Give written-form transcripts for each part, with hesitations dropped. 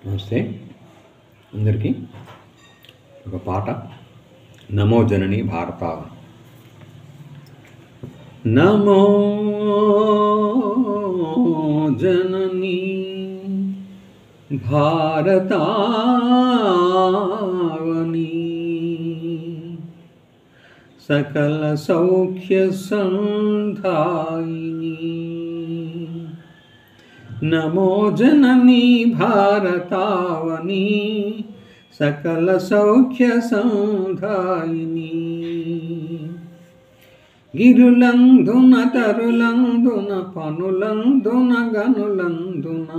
నమస్తే అందరికీ. ఒక పాట, నమో జనని భారతావని. నమో జనని భారతావని, సకల సౌఖ్య సంధాయిని. నమో జనని భారతావని, సకల సౌఖ్య సంధాయిని. గిరులందున తరులందున పనులందున గనులందున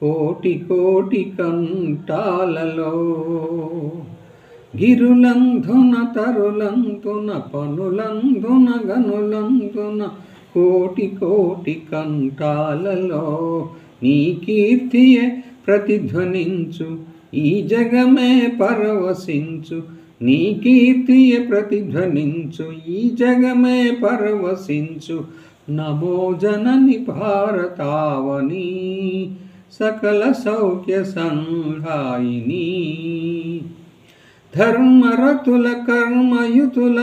కోటి కోటి కంఠాలలో. గిరులందున తరులందున పనులందున గనులందున కోటి కోటి కంఠాలలో. నీ కీర్తియే ప్రతిధ్వనించు, ఈ జగమే పరవశించు. నీ కీర్తియే ప్రతిధ్వనించు, ఈ జగమే పరవశించు. నమో జనని భారతావని, సకల సౌఖ్య సంధాయిని. ధర్మరతుల కర్మయుతుల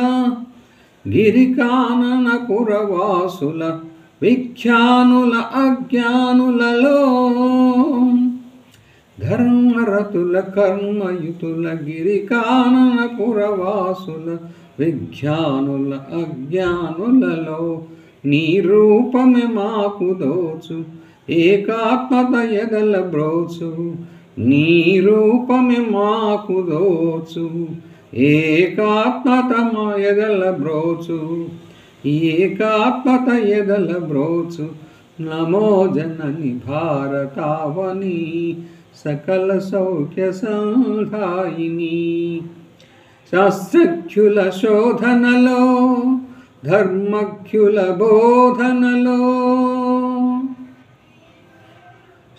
గిరికానన పురవాసుల విఖ్యానుల అజ్ఞానులలో. ధర్మరతుల కర్మయుతుల గిరికానన పురవాసుల విఖ్యానుల అజ్ఞానులలో. నీ రూపమే మాకు దోచు, ఏకాత్మత ఎదల బ్రోచు. నీ రూపమే మాకు దోచు, ఏకాత్మత మా ఎదల బ్రోచు. ఏకాత్మత ఎదల బ్రోచు. నమో జనని భారతావని, సకల సౌఖ్య సంధాయిని. శాస్త్రజ్ఞుల శోధనలో ధర్మజ్ఞుల బోధనలో.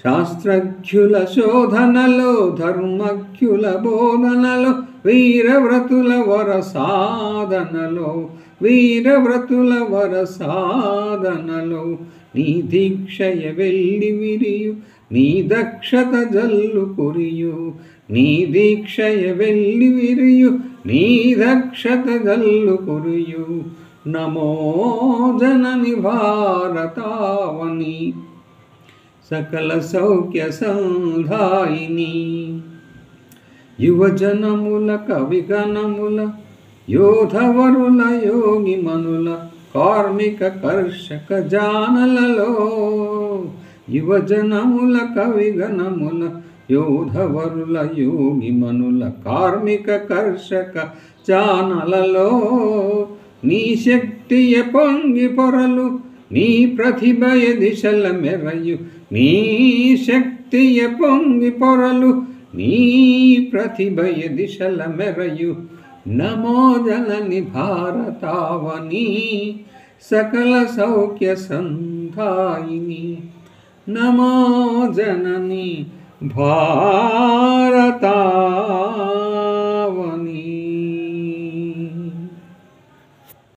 శాస్త్రజ్ఞుల శోధనలో ధర్మజ్ఞుల బోధనలో. వీరవ్రతుల వర సాధనలో, వీరవ్రతుల వర సాధనలో. నీ దీక్షయ వెళ్ళి విరియు, నీ దక్షత జల్లు కురియు. నీ దీక్షయ వెళ్ళి విరియు, నీ దక్షత జల్లు కురియు. నమో జనని భారతావని, సకల సౌఖ్య సంధాయిని. యువజనముల కవిగణముల యోధవరుల యోగిమనుల కార్మిక కర్షక జానలలో. యువజనముల కవిగణముల యోధవరుల యోగిమనుల కార్మిక కర్షక జానలలో. నీ శక్తియ పొంగి పొరలు, నీ ప్రతిభయ దిశల మెరయు. నీ శక్తియ పొంగి పొరలు, నీ ప్రతిభయ దిశల మెరయు. నమో జనని భారతావని, సకల సౌఖ్య సంధాయిని. నమో జనని భారతావని.